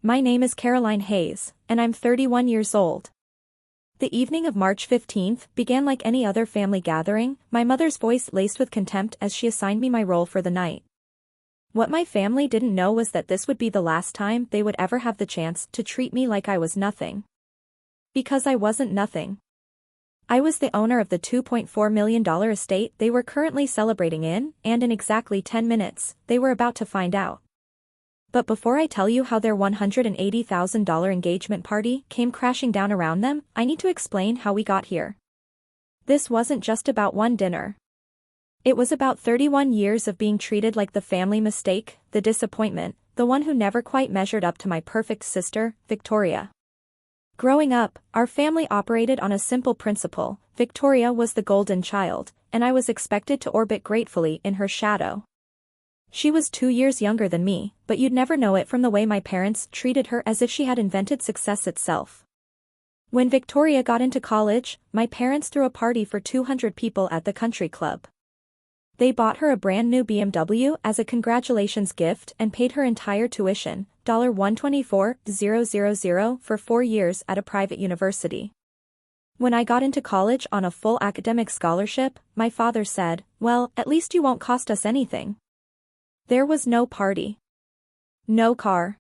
My name is Caroline Hayes, and I'm 31 years old. The evening of March 15th began like any other family gathering, my mother's voice laced with contempt as she assigned me my role for the night. What my family didn't know was that this would be the last time they would ever have the chance to treat me like I was nothing. Because I wasn't nothing. I was the owner of the $2.4 million estate they were currently celebrating in, and in exactly 10 minutes, they were about to find out. But before I tell you how their $180,000 engagement party came crashing down around them, I need to explain how we got here. This wasn't just about one dinner. It was about 31 years of being treated like the family mistake, the disappointment, the one who never quite measured up to my perfect sister, Victoria. Growing up, our family operated on a simple principle: Victoria was the golden child, and I was expected to orbit gratefully in her shadow. She was 2 years younger than me, but you'd never know it from the way my parents treated her as if she had invented success itself. When Victoria got into college, my parents threw a party for 200 people at the country club. They bought her a brand new BMW as a congratulations gift and paid her entire tuition, $124,000 for 4 years at a private university. When I got into college on a full academic scholarship, my father said, "Well, at least you won't cost us anything." There was no party. No car.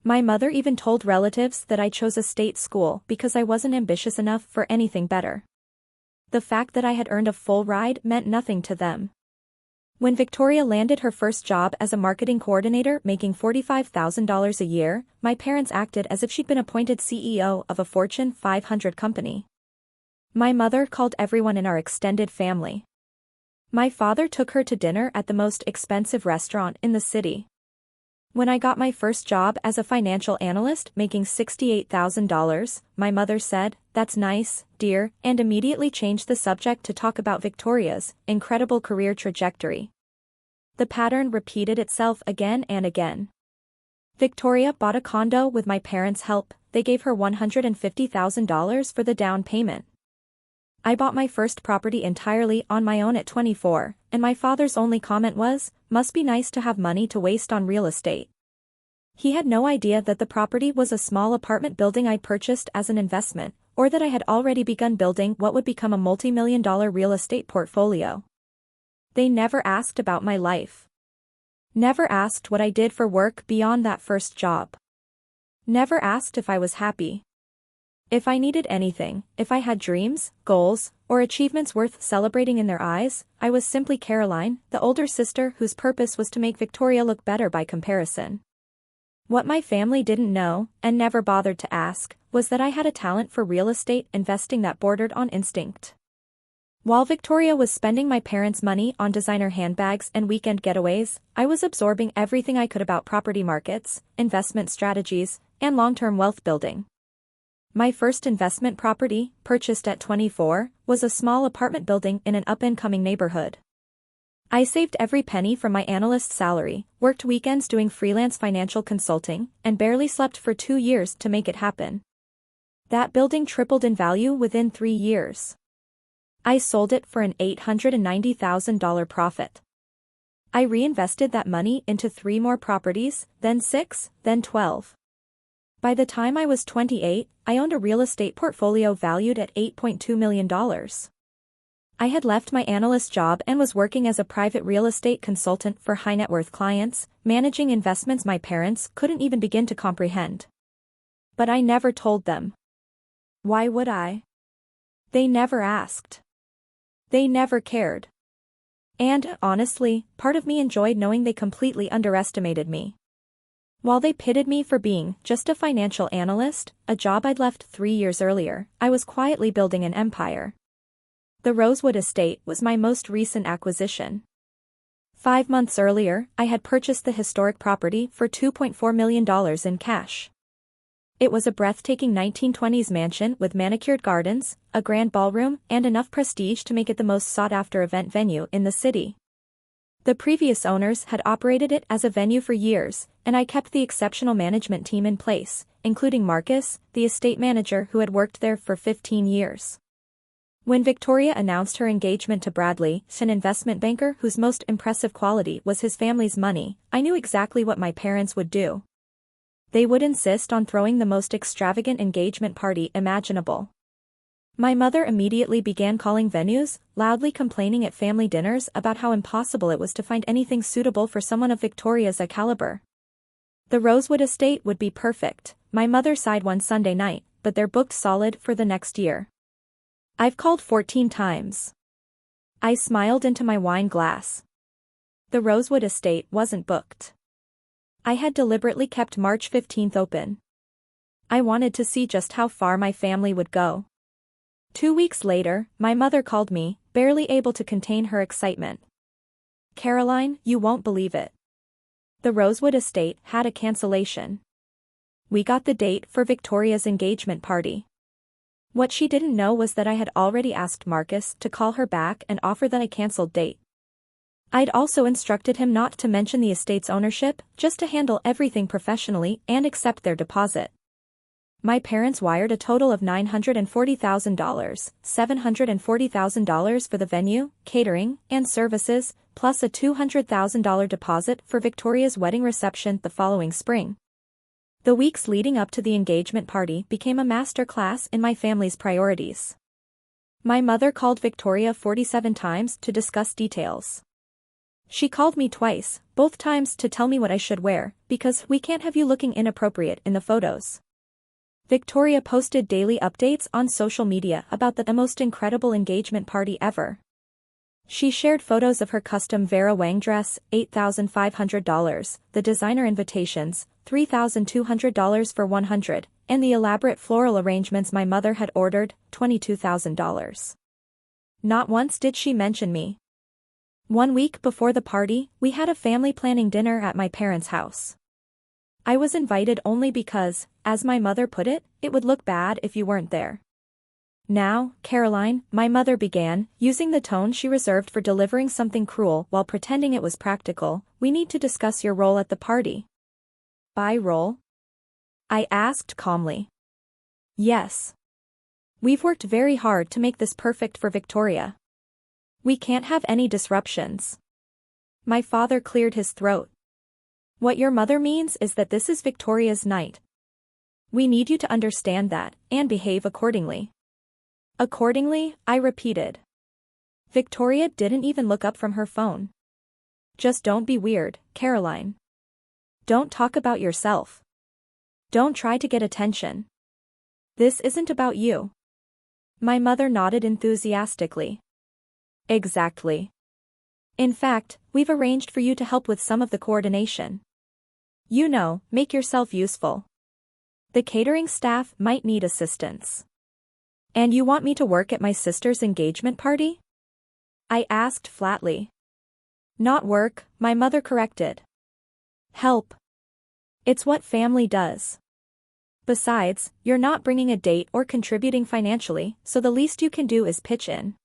My mother even told relatives that I chose a state school because I wasn't ambitious enough for anything better. The fact that I had earned a full ride meant nothing to them. When Victoria landed her first job as a marketing coordinator making $45,000 a year, my parents acted as if she'd been appointed CEO of a Fortune 500 company. My mother called everyone in our extended family. My father took her to dinner at the most expensive restaurant in the city. When I got my first job as a financial analyst making $68,000, my mother said, "That's nice, dear," and immediately changed the subject to talk about Victoria's incredible career trajectory. The pattern repeated itself again and again. Victoria bought a condo with my parents' help. They gave her $150,000 for the down payment. I bought my first property entirely on my own at 24, and my father's only comment was, "Must be nice to have money to waste on real estate." He had no idea that the property was a small apartment building I purchased as an investment, or that I had already begun building what would become a multi-million-dollar real estate portfolio. They never asked about my life. Never asked what I did for work beyond that first job. Never asked if I was happy. If I needed anything, if I had dreams, goals, or achievements worth celebrating in their eyes, I was simply Caroline, the older sister whose purpose was to make Victoria look better by comparison. What my family didn't know, and never bothered to ask, was that I had a talent for real estate investing that bordered on instinct. While Victoria was spending my parents' money on designer handbags and weekend getaways, I was absorbing everything I could about property markets, investment strategies, and long-term wealth building. My first investment property, purchased at 24, was a small apartment building in an up-and-coming neighborhood. I saved every penny from my analyst's salary, worked weekends doing freelance financial consulting, and barely slept for 2 years to make it happen. That building tripled in value within 3 years. I sold it for an $890,000 profit. I reinvested that money into 3 more properties, then 6, then 12. By the time I was 28, I owned a real estate portfolio valued at $8.2 million. I had left my analyst job and was working as a private real estate consultant for high-net-worth clients, managing investments my parents couldn't even begin to comprehend. But I never told them. Why would I? They never asked. They never cared. And, honestly, part of me enjoyed knowing they completely underestimated me. While they pitted me for being just a financial analyst, a job I'd left 3 years earlier, I was quietly building an empire. The Rosewood Estate was my most recent acquisition. 5 months earlier, I had purchased the historic property for $2.4 million in cash. It was a breathtaking 1920s mansion with manicured gardens, a grand ballroom, and enough prestige to make it the most sought-after event venue in the city. The previous owners had operated it as a venue for years, and I kept the exceptional management team in place, including Marcus, the estate manager who had worked there for 15 years. When Victoria announced her engagement to Bradley, an investment banker whose most impressive quality was his family's money, I knew exactly what my parents would do. They would insist on throwing the most extravagant engagement party imaginable. My mother immediately began calling venues, loudly complaining at family dinners about how impossible it was to find anything suitable for someone of Victoria's caliber. The Rosewood estate would be perfect, my mother sighed one Sunday night, but they're booked solid for the next year. I've called 14 times. I smiled into my wine glass. The Rosewood estate wasn't booked. I had deliberately kept March 15th open. I wanted to see just how far my family would go. 2 weeks later, my mother called me, barely able to contain her excitement. "Caroline, you won't believe it. The Rosewood estate had a cancellation. We got the date for Victoria's engagement party." What she didn't know was that I had already asked Marcus to call her back and offer the cancelled date. I'd also instructed him not to mention the estate's ownership, just to handle everything professionally and accept their deposit. My parents wired a total of $940,000, $740,000 for the venue, catering, and services, plus a $200,000 deposit for Victoria's wedding reception the following spring. The weeks leading up to the engagement party became a master class in my family's priorities. My mother called Victoria 47 times to discuss details. She called me twice, both times to tell me what I should wear, because we can't have you looking inappropriate in the photos. Victoria posted daily updates on social media about the most incredible engagement party ever. She shared photos of her custom Vera Wang dress, $8,500, the designer invitations, $3,200 for 100, and the elaborate floral arrangements my mother had ordered, $22,000. Not once did she mention me. 1 week before the party, we had a family planning dinner at my parents' house. I was invited only because, as my mother put it, it would look bad if you weren't there. "Now, Caroline," my mother began, using the tone she reserved for delivering something cruel while pretending it was practical, "we need to discuss your role at the party." "My role?" I asked calmly. "Yes. We've worked very hard to make this perfect for Victoria. We can't have any disruptions." My father cleared his throat. "What your mother means is that this is Victoria's night. We need you to understand that, and behave accordingly." "Accordingly," I repeated. Victoria didn't even look up from her phone. "Just don't be weird, Caroline. Don't talk about yourself. Don't try to get attention. This isn't about you." My mother nodded enthusiastically. "Exactly. In fact, we've arranged for you to help with some of the coordination. You know, make yourself useful. The catering staff might need assistance." "And you want me to work at my sister's engagement party?" I asked flatly. "Not work," my mother corrected. "Help. It's what family does. Besides, you're not bringing a date or contributing financially, so the least you can do is pitch in."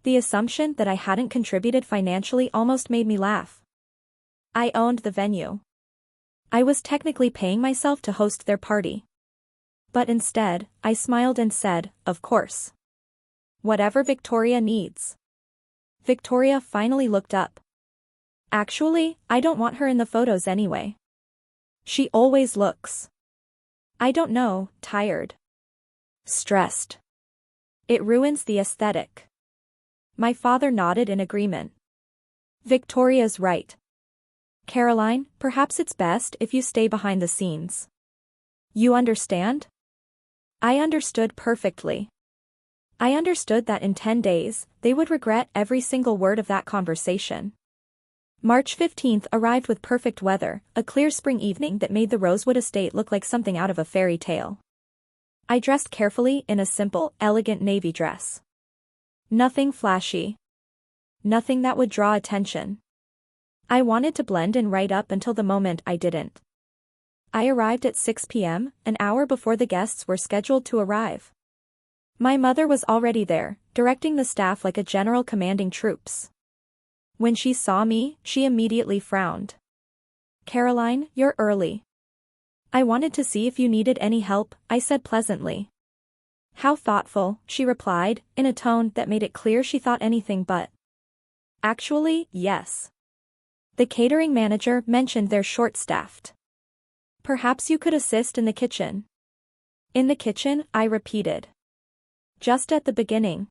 The assumption that I hadn't contributed financially almost made me laugh. I owned the venue. I was technically paying myself to host their party. But instead, I smiled and said, "Of course. Whatever Victoria needs." Victoria finally looked up. "Actually, I don't want her in the photos anyway. She always looks, I don't know, tired. Stressed. It ruins the aesthetic." My father nodded in agreement. "Victoria's right. Caroline, perhaps it's best if you stay behind the scenes. You understand?" I understood perfectly. I understood that in 10 days, they would regret every single word of that conversation. March 15th arrived with perfect weather, a clear spring evening that made the Rosewood estate look like something out of a fairy tale. I dressed carefully in a simple, elegant navy dress. Nothing flashy. Nothing that would draw attention. I wanted to blend in right up until the moment I didn't. I arrived at 6 p.m., an hour before the guests were scheduled to arrive. My mother was already there, directing the staff like a general commanding troops. When she saw me, she immediately frowned. "Caroline, you're early." "I wanted to see if you needed any help," I said pleasantly. "How thoughtful," she replied, in a tone that made it clear she thought anything but. "Actually, yes. The catering manager mentioned they're short-staffed." Perhaps you could assist in the kitchen. In the kitchen, I repeated. Just at the beginning.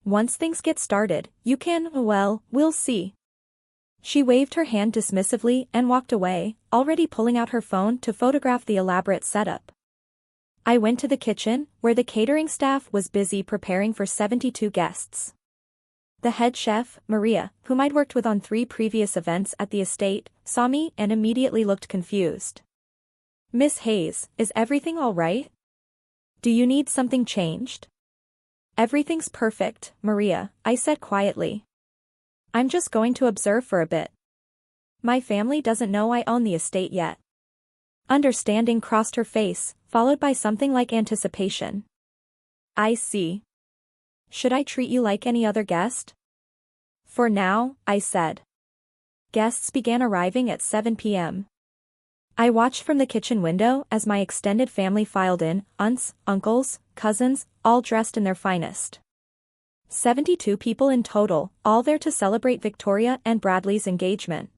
Once things get started, you can, well, we'll see. She waved her hand dismissively and walked away, already pulling out her phone to photograph the elaborate setup. I went to the kitchen, where the catering staff was busy preparing for 72 guests. The head chef, Maria, whom I'd worked with on 3 previous events at the estate, saw me and immediately looked confused. Miss Hayes, is everything all right? Do you need something changed? Everything's perfect, Maria, I said quietly. I'm just going to observe for a bit. My family doesn't know I own the estate yet. Understanding crossed her face, followed by something like anticipation. I see. Should I treat you like any other guest? For now, I said. Guests began arriving at 7 p.m. I watched from the kitchen window as my extended family filed in, aunts, uncles, cousins, all dressed in their finest. 72 people in total, all there to celebrate Victoria and Bradley's engagement.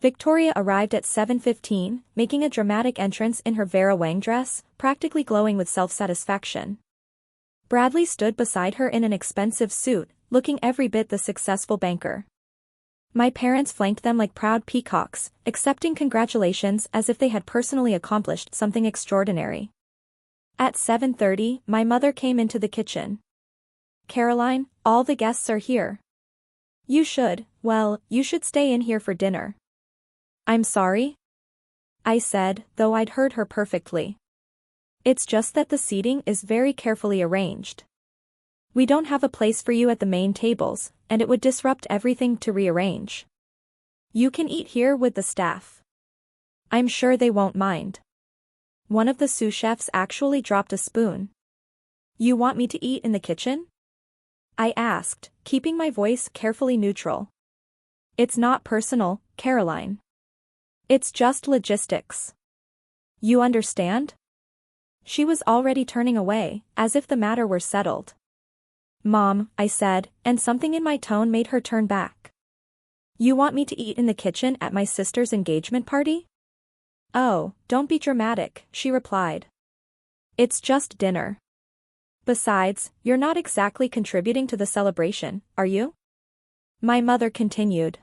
Victoria arrived at 7:15, making a dramatic entrance in her Vera Wang dress, practically glowing with self-satisfaction. Bradley stood beside her in an expensive suit, looking every bit the successful banker. My parents flanked them like proud peacocks, accepting congratulations as if they had personally accomplished something extraordinary. At 7:30, my mother came into the kitchen. Caroline, all the guests are here. You should stay in here for dinner. I'm sorry? I said, though I'd heard her perfectly. It's just that the seating is very carefully arranged. We don't have a place for you at the main tables, and it would disrupt everything to rearrange. You can eat here with the staff. I'm sure they won't mind. One of the sous chefs actually dropped a spoon. You want me to eat in the kitchen? I asked, keeping my voice carefully neutral. It's not personal, Caroline. It's just logistics. You understand? She was already turning away, as if the matter were settled. Mom, I said, and something in my tone made her turn back. You want me to eat in the kitchen at my sister's engagement party? Oh, don't be dramatic, she replied. It's just dinner. Besides, you're not exactly contributing to the celebration, are you? My mother continued.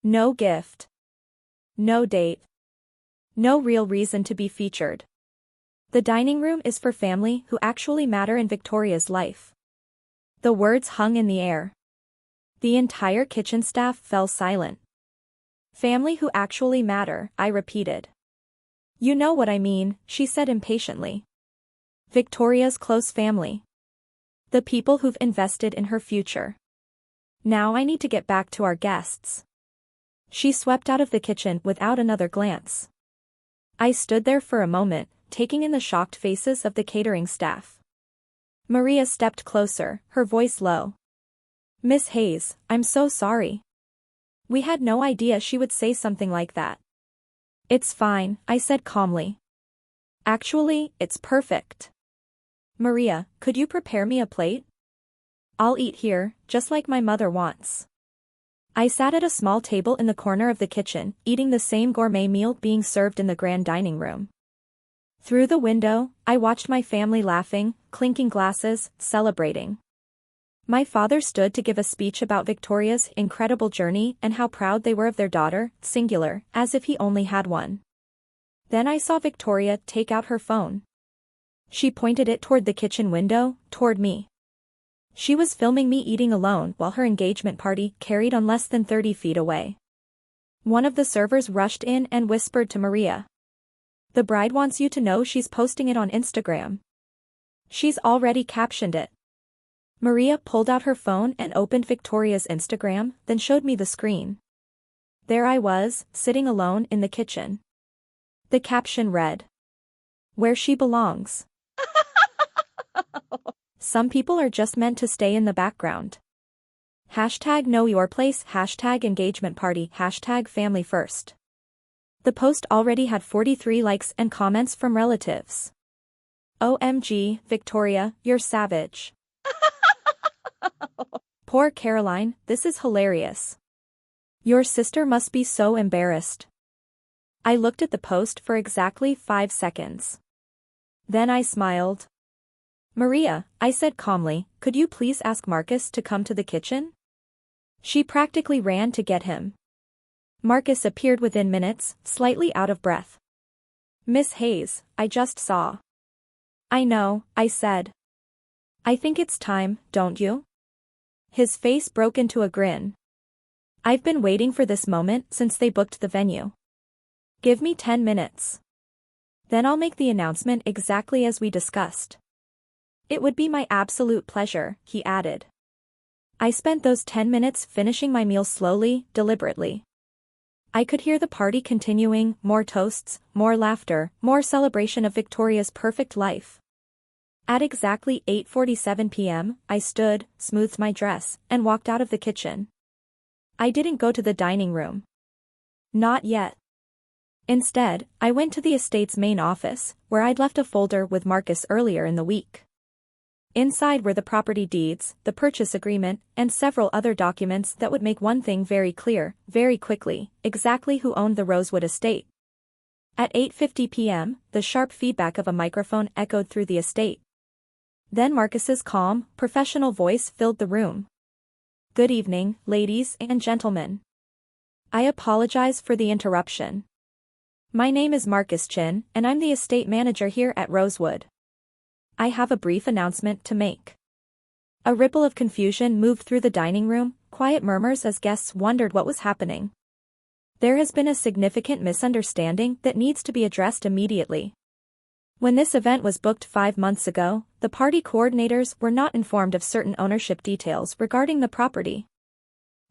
No gift. No date. No real reason to be featured. The dining room is for family who actually matter in Victoria's life. The words hung in the air. The entire kitchen staff fell silent. Family who actually matter, I repeated. You know what I mean, she said impatiently. Victoria's close family. The people who've invested in her future. Now I need to get back to our guests. She swept out of the kitchen without another glance. I stood there for a moment, taking in the shocked faces of the catering staff. Maria stepped closer, her voice low. Miss Hayes, I'm so sorry. We had no idea she would say something like that. It's fine, I said calmly. Actually, it's perfect. Maria, could you prepare me a plate? I'll eat here, just like my mother wants. I sat at a small table in the corner of the kitchen, eating the same gourmet meal being served in the grand dining room. Through the window, I watched my family laughing, clinking glasses, celebrating. My father stood to give a speech about Victoria's incredible journey and how proud they were of their daughter, singular, as if he only had one. Then I saw Victoria take out her phone. She pointed it toward the kitchen window, toward me. She was filming me eating alone while her engagement party carried on less than 30 feet away. One of the servers rushed in and whispered to Maria. The bride wants you to know she's posting it on Instagram. She's already captioned it. Maria pulled out her phone and opened Victoria's Instagram, then showed me the screen. There I was, sitting alone in the kitchen. The caption read, "Where she belongs." Some people are just meant to stay in the background. Hashtag know your place, hashtag engagement party, hashtag family first. The post already had 43 likes and comments from relatives. OMG, Victoria, you're savage. Poor Caroline, this is hilarious. Your sister must be so embarrassed. I looked at the post for exactly 5 seconds. Then I smiled. "Maria," I said calmly, "could you please ask Marcus to come to the kitchen?" She practically ran to get him. Marcus appeared within minutes, slightly out of breath. "Miss Hayes, I just saw." "I know," I said. "I think it's time, don't you?" His face broke into a grin. "I've been waiting for this moment since they booked the venue. Give me 10 minutes. Then I'll make the announcement exactly as we discussed." "It would be my absolute pleasure," he added. I spent those 10 minutes finishing my meal slowly, deliberately. I could hear the party continuing, more toasts, more laughter, more celebration of Victoria's perfect life. At exactly 8:47 p.m., I stood, smoothed my dress, and walked out of the kitchen. I didn't go to the dining room. Not yet. Instead, I went to the estate's main office, where I'd left a folder with Marcus earlier in the week. Inside were the property deeds, the purchase agreement, and several other documents that would make one thing very clear, very quickly, exactly who owned the Rosewood estate. At 8:50 p.m., the sharp feedback of a microphone echoed through the estate. Then Marcus's calm, professional voice filled the room. "Good evening, ladies and gentlemen. I apologize for the interruption. My name is Marcus Chin, and I'm the estate manager here at Rosewood. I have a brief announcement to make." A ripple of confusion moved through the dining room, quiet murmurs as guests wondered what was happening. "There has been a significant misunderstanding that needs to be addressed immediately. When this event was booked 5 months ago, the party coordinators were not informed of certain ownership details regarding the property."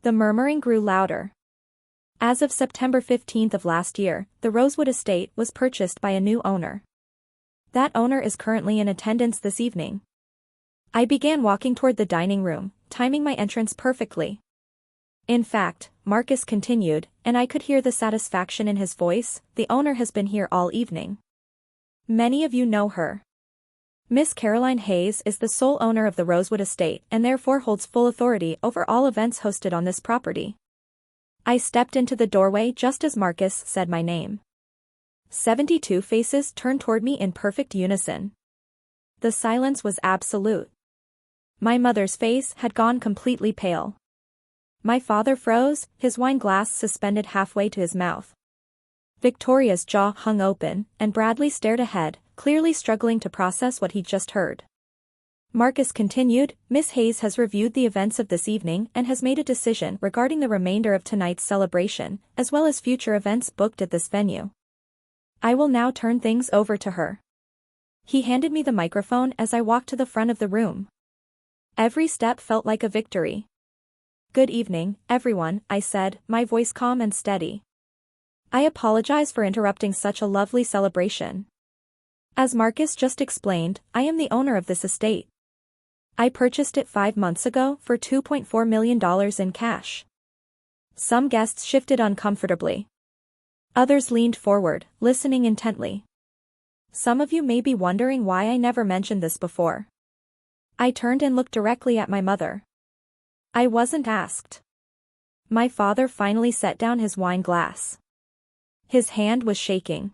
The murmuring grew louder. As of September 15th of last year, the Rosewood estate was purchased by a new owner. That owner is currently in attendance this evening. I began walking toward the dining room, timing my entrance perfectly. "In fact," Marcus continued, and I could hear the satisfaction in his voice, "the owner has been here all evening. Many of you know her. Miss Caroline Hayes is the sole owner of the Rosewood estate and therefore holds full authority over all events hosted on this property." I stepped into the doorway just as Marcus said my name. 72 faces turned toward me in perfect unison. The silence was absolute. My mother's face had gone completely pale. My father froze, his wine glass suspended halfway to his mouth. Victoria's jaw hung open, and Bradley stared ahead, clearly struggling to process what he'd just heard. Marcus continued, "Miss Hayes has reviewed the events of this evening and has made a decision regarding the remainder of tonight's celebration, as well as future events booked at this venue. I will now turn things over to her." He handed me the microphone as I walked to the front of the room. Every step felt like a victory. "Good evening, everyone," I said, my voice calm and steady. "I apologize for interrupting such a lovely celebration. As Marcus just explained, I am the owner of this estate. I purchased it 5 months ago for $2.4 million in cash." Some guests shifted uncomfortably. Others leaned forward, listening intently. Some of you may be wondering why I never mentioned this before. I turned and looked directly at my mother. I wasn't asked. My father finally set down his wine glass. His hand was shaking.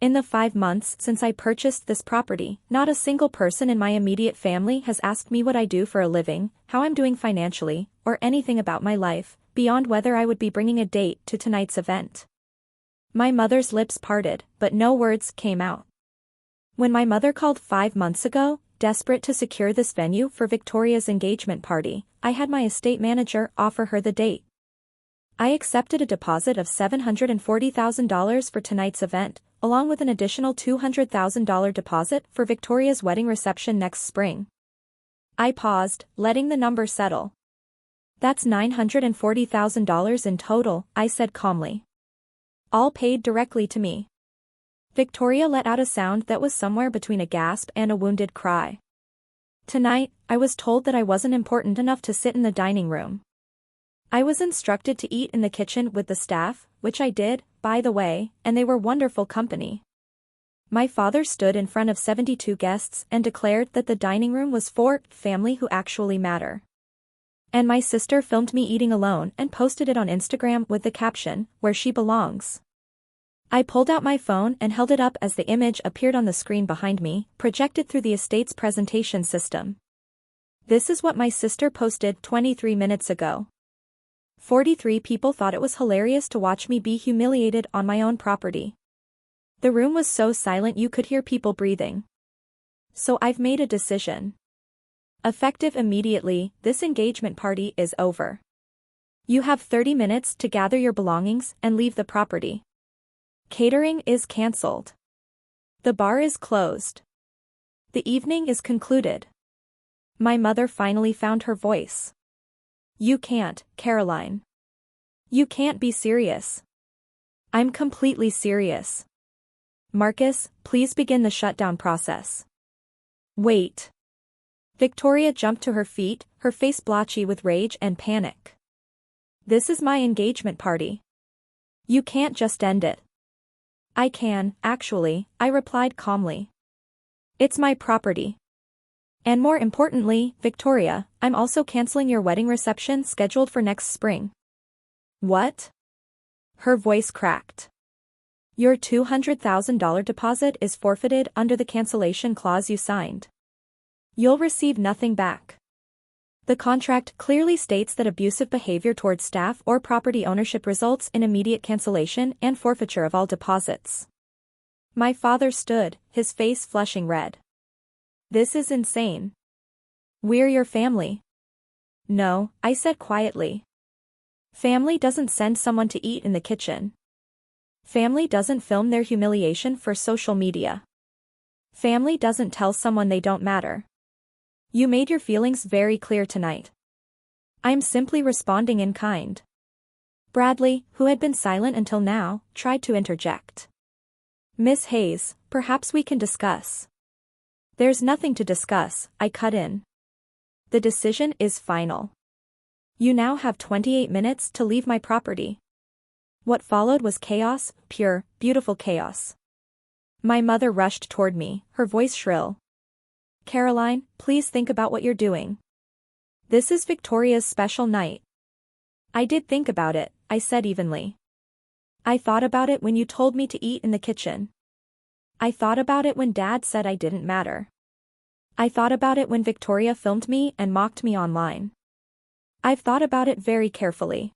"In the 5 months since I purchased this property, not a single person in my immediate family has asked me what I do for a living, how I'm doing financially, or anything about my life, beyond whether I would be bringing a date to tonight's event." My mother's lips parted, but no words came out. When my mother called 5 months ago, desperate to secure this venue for Victoria's engagement party, I had my estate manager offer her the date. I accepted a deposit of $740,000 for tonight's event, along with an additional $200,000 deposit for Victoria's wedding reception next spring. I paused, letting the number settle. "That's $940,000 in total," I said calmly. "All paid directly to me." Victoria let out a sound that was somewhere between a gasp and a wounded cry. Tonight, I was told that I wasn't important enough to sit in the dining room. I was instructed to eat in the kitchen with the staff, which I did, by the way, and they were wonderful company. My father stood in front of 72 guests and declared that the dining room was for family who actually matter. And my sister filmed me eating alone and posted it on Instagram with the caption, "Where she belongs." I pulled out my phone and held it up as the image appeared on the screen behind me, projected through the estate's presentation system. This is what my sister posted 23 minutes ago. 43 people thought it was hilarious to watch me be humiliated on my own property. The room was so silent you could hear people breathing. So I've made a decision. Effective immediately, this engagement party is over. You have 30 minutes to gather your belongings and leave the property. Catering is cancelled. The bar is closed. The evening is concluded. My mother finally found her voice. You can't, Caroline. You can't be serious. I'm completely serious. Marcus, please begin the shutdown process. Wait. Victoria jumped to her feet, her face blotchy with rage and panic. This is my engagement party. You can't just end it. I can, actually, I replied calmly. It's my property. And more importantly, Victoria, I'm also canceling your wedding reception scheduled for next spring. What? Her voice cracked. Your $200,000 deposit is forfeited under the cancellation clause you signed. You'll receive nothing back. The contract clearly states that abusive behavior towards staff or property ownership results in immediate cancellation and forfeiture of all deposits. My father stood, his face flushing red. This is insane. We're your family. No, I said quietly. Family doesn't send someone to eat in the kitchen. Family doesn't film their humiliation for social media. Family doesn't tell someone they don't matter. You made your feelings very clear tonight. I'm simply responding in kind. Bradley, who had been silent until now, tried to interject. Miss Hayes, perhaps we can discuss. There's nothing to discuss, I cut in. The decision is final. You now have 28 minutes to leave my property. What followed was chaos, pure, beautiful chaos. My mother rushed toward me, her voice shrill. Caroline, please think about what you're doing. This is Victoria's special night. I did think about it, I said evenly. I thought about it when you told me to eat in the kitchen. I thought about it when Dad said I didn't matter. I thought about it when Victoria filmed me and mocked me online. I've thought about it very carefully.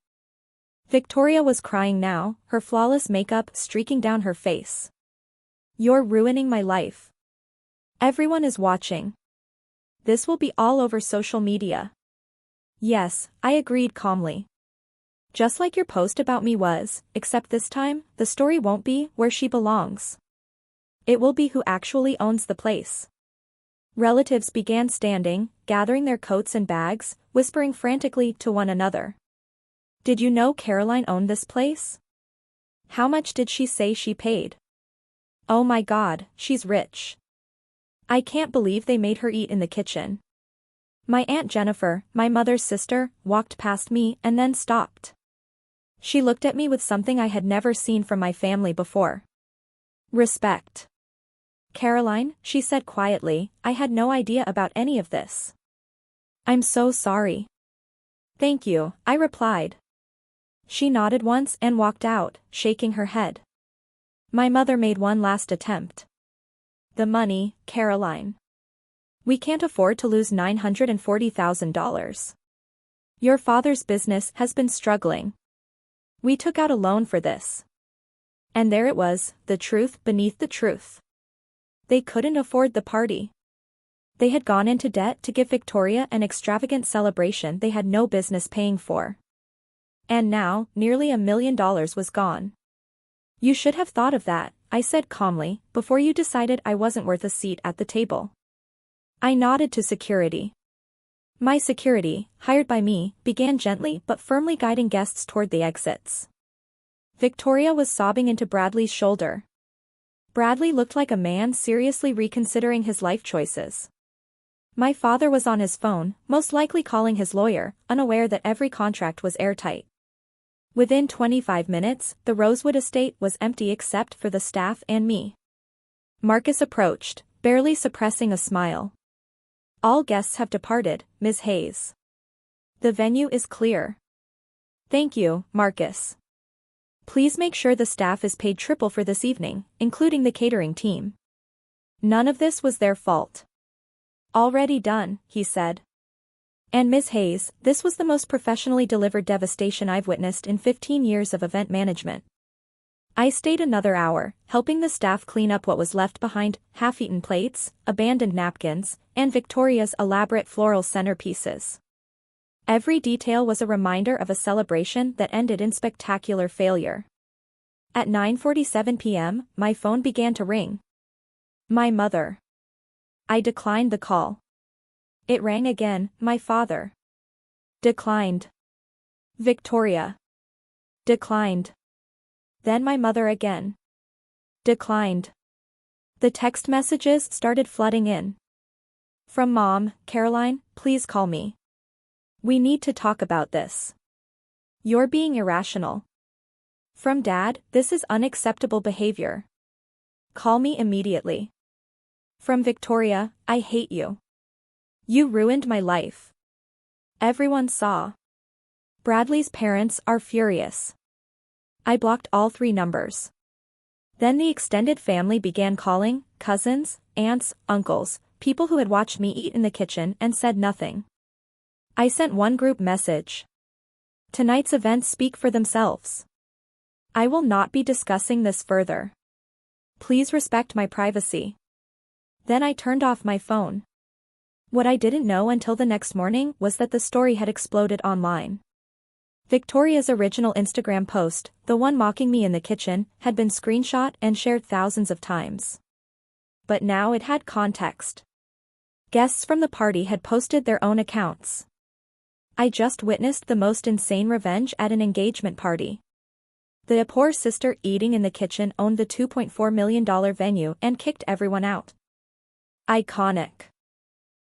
Victoria was crying now, her flawless makeup streaking down her face. You're ruining my life. Everyone is watching. This will be all over social media. Yes, I agreed calmly. Just like your post about me was, except this time, the story won't be where she belongs. It will be who actually owns the place. Relatives began standing, gathering their coats and bags, whispering frantically to one another. Did you know Caroline owned this place? How much did she say she paid? Oh my God, she's rich. I can't believe they made her eat in the kitchen. My Aunt Jennifer, my mother's sister, walked past me and then stopped. She looked at me with something I had never seen from my family before. Respect. Caroline, she said quietly, I had no idea about any of this. I'm so sorry. Thank you, I replied. She nodded once and walked out, shaking her head. My mother made one last attempt. The money, Caroline. We can't afford to lose $940,000. Your father's business has been struggling. We took out a loan for this. And there it was, the truth beneath the truth. They couldn't afford the party. They had gone into debt to give Victoria an extravagant celebration they had no business paying for. And now, nearly $1 million was gone. You should have thought of that, I said calmly, before you decided I wasn't worth a seat at the table. I nodded to security. My security, hired by me, began gently but firmly guiding guests toward the exits. Victoria was sobbing into Bradley's shoulder. Bradley looked like a man seriously reconsidering his life choices. My father was on his phone, most likely calling his lawyer, unaware that every contract was airtight. Within 25 minutes, the Rosewood estate was empty except for the staff and me. Marcus approached, barely suppressing a smile. All guests have departed, Ms. Hayes. The venue is clear. Thank you, Marcus. Please make sure the staff is paid triple for this evening, including the catering team. None of this was their fault. Already done, he said. And Ms. Hayes, this was the most professionally delivered devastation I've witnessed in 15 years of event management. I stayed another hour, helping the staff clean up what was left behind, half-eaten plates, abandoned napkins, and Victoria's elaborate floral centerpieces. Every detail was a reminder of a celebration that ended in spectacular failure. At 9:47 p.m., my phone began to ring. My mother. I declined the call. It rang again, my father. Declined. Victoria. Declined. Then my mother again. Declined. The text messages started flooding in. From Mom, Caroline, please call me. We need to talk about this. You're being irrational. From Dad, this is unacceptable behavior. Call me immediately. From Victoria, I hate you. You ruined my life. Everyone saw. Bradley's parents are furious. I blocked all 3 numbers. Then the extended family began calling, cousins, aunts, uncles, people who had watched me eat in the kitchen and said nothing. I sent one group message. Tonight's events speak for themselves. I will not be discussing this further. Please respect my privacy. Then I turned off my phone. What I didn't know until the next morning was that the story had exploded online. Victoria's original Instagram post, the one mocking me in the kitchen, had been screenshot and shared thousands of times. But now it had context. Guests from the party had posted their own accounts. I just witnessed the most insane revenge at an engagement party. The poor sister eating in the kitchen owned the $2.4 million venue and kicked everyone out. Iconic.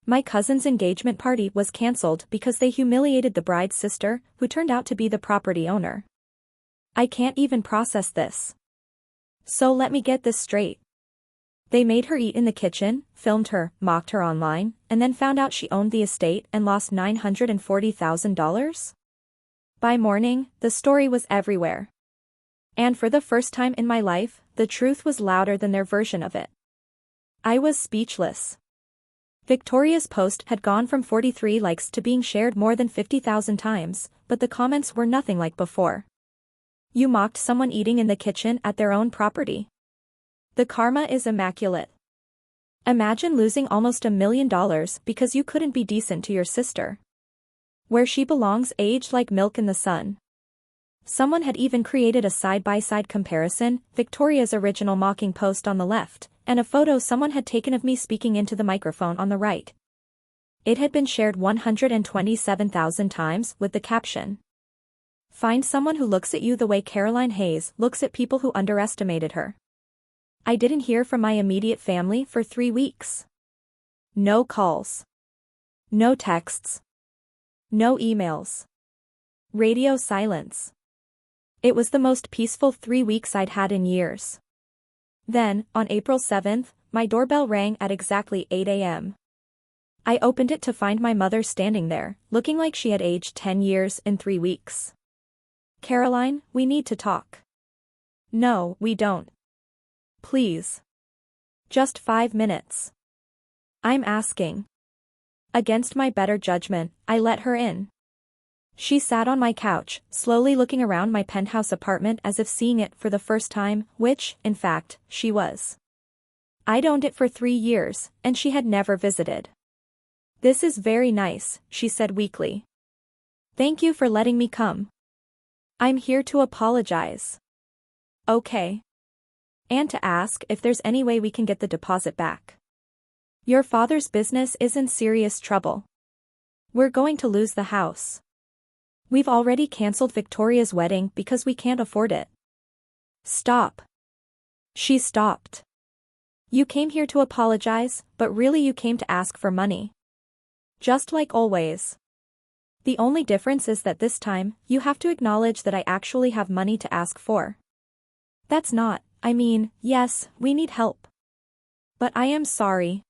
My cousin's engagement party was cancelled because they humiliated the bride's sister, who turned out to be the property owner. I can't even process this. So let me get this straight. They made her eat in the kitchen, filmed her, mocked her online, and then found out she owned the estate and lost $940,000? By morning, the story was everywhere. And for the first time in my life, the truth was louder than their version of it. I was speechless. Victoria's post had gone from 43 likes to being shared more than 50,000 times, but the comments were nothing like before. You mocked someone eating in the kitchen at their own property. The karma is immaculate. Imagine losing almost $1 million because you couldn't be decent to your sister. Where she belongs aged like milk in the sun. Someone had even created a side-by-side comparison, Victoria's original mocking post on the left, and a photo someone had taken of me speaking into the microphone on the right. It had been shared 127,000 times with the caption. Find someone who looks at you the way Caroline Hayes looks at people who underestimated her. I didn't hear from my immediate family for 3 weeks. No calls. No texts. No emails. Radio silence. It was the most peaceful 3 weeks I'd had in years. Then, on April 7th, my doorbell rang at exactly 8 a.m. I opened it to find my mother standing there, looking like she had aged 10 years in 3 weeks. Caroline, we need to talk. No, we don't. Please. Just 5 minutes. I'm asking. Against my better judgment, I let her in. She sat on my couch, slowly looking around my penthouse apartment as if seeing it for the first time, which, in fact, she was. I'd owned it for 3 years, and she had never visited. This is very nice, she said weakly. Thank you for letting me come. I'm here to apologize. Okay. And to ask if there's any way we can get the deposit back. Your father's business is in serious trouble. We're going to lose the house. We've already canceled Victoria's wedding because we can't afford it. Stop. She stopped. You came here to apologize, but really you came to ask for money. Just like always. The only difference is that this time, you have to acknowledge that I actually have money to ask for. That's not, yes, we need help. But I am sorry.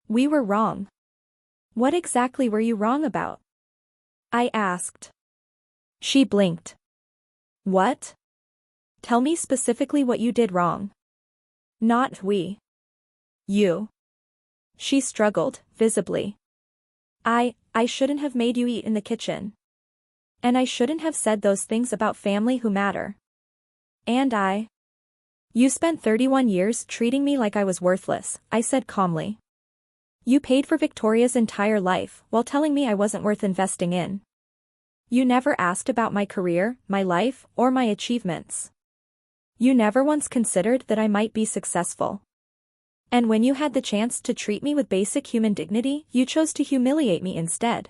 We were wrong. What exactly were you wrong about? I asked. She blinked. What? Tell me specifically what you did wrong. Not we. You. She struggled, visibly. I shouldn't have made you eat in the kitchen. And I shouldn't have said those things about family who matter. And You spent 31 years treating me like I was worthless, I said calmly. You paid for Victoria's entire life while telling me I wasn't worth investing in. You never asked about my career, my life, or my achievements. You never once considered that I might be successful. And when you had the chance to treat me with basic human dignity, you chose to humiliate me instead.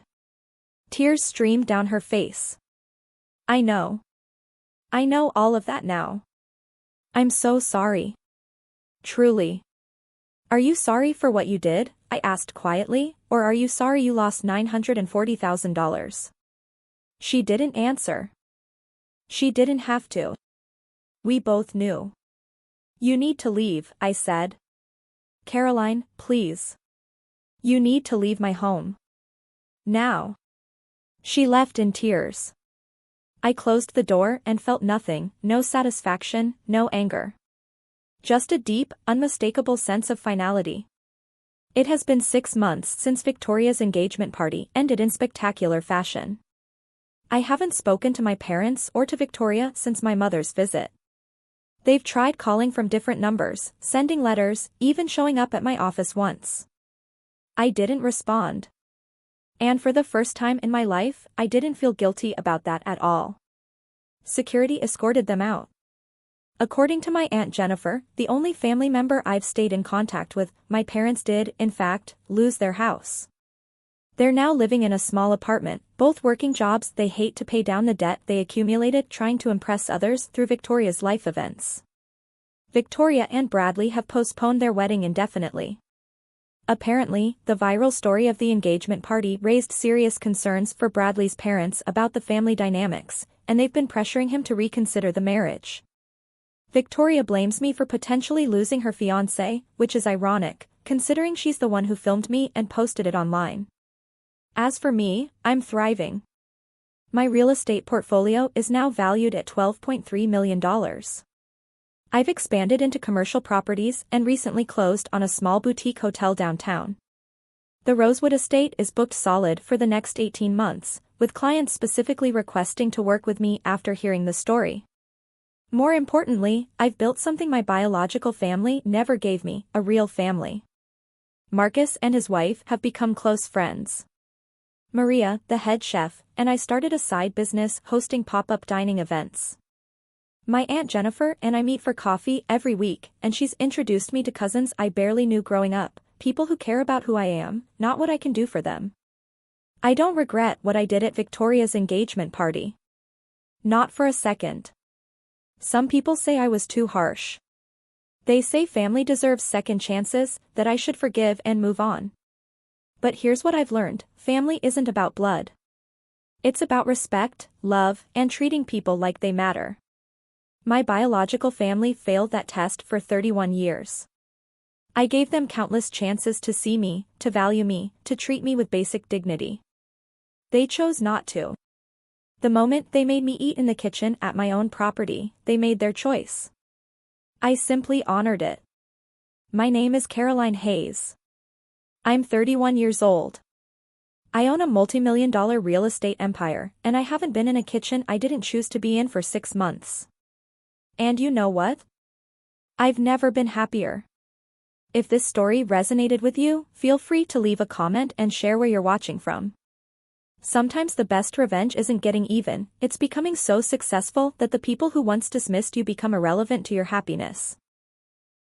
Tears streamed down her face. I know. I know all of that now. I'm so sorry. Truly. Are you sorry for what you did? I asked quietly, or are you sorry you lost $940,000? She didn't answer. She didn't have to. We both knew. You need to leave, I said. Caroline, please. You need to leave my home. Now. She left in tears. I closed the door and felt nothing, no satisfaction, no anger. Just a deep, unmistakable sense of finality. It has been 6 months since Victoria's engagement party ended in spectacular fashion. I haven't spoken to my parents or to Victoria since my mother's visit. They've tried calling from different numbers, sending letters, even showing up at my office once. I didn't respond. And for the first time in my life, I didn't feel guilty about that at all. Security escorted them out. According to my Aunt Jennifer, the only family member I've stayed in contact with, my parents did, in fact, lose their house. They're now living in a small apartment, both working jobs they hate to pay down the debt they accumulated trying to impress others through Victoria's life events. Victoria and Bradley have postponed their wedding indefinitely. Apparently, the viral story of the engagement party raised serious concerns for Bradley's parents about the family dynamics, and they've been pressuring him to reconsider the marriage. Victoria blames me for potentially losing her fiancé, which is ironic, considering she's the one who filmed me and posted it online. As for me, I'm thriving. My real estate portfolio is now valued at $12.3 million. I've expanded into commercial properties and recently closed on a small boutique hotel downtown. The Rosewood estate is booked solid for the next 18 months, with clients specifically requesting to work with me after hearing the story. More importantly, I've built something my biological family never gave me, a real family. Marcus and his wife have become close friends. Maria, the head chef, and I started a side business hosting pop-up dining events. My Aunt Jennifer and I meet for coffee every week, and she's introduced me to cousins I barely knew growing up, people who care about who I am, not what I can do for them. I don't regret what I did at Victoria's engagement party. Not for a second. Some people say I was too harsh. They say family deserves second chances, that I should forgive and move on. But here's what I've learned, family isn't about blood. It's about respect, love, and treating people like they matter. My biological family failed that test for 31 years. I gave them countless chances to see me, to value me, to treat me with basic dignity. They chose not to. The moment they made me eat in the kitchen at my own property, they made their choice. I simply honored it. My name is Caroline Hayes. I'm 31 years old. I own a multi-million-dollar real estate empire, and I haven't been in a kitchen I didn't choose to be in for 6 months. And you know what? I've never been happier. If this story resonated with you, feel free to leave a comment and share where you're watching from. Sometimes the best revenge isn't getting even, it's becoming so successful that the people who once dismissed you become irrelevant to your happiness.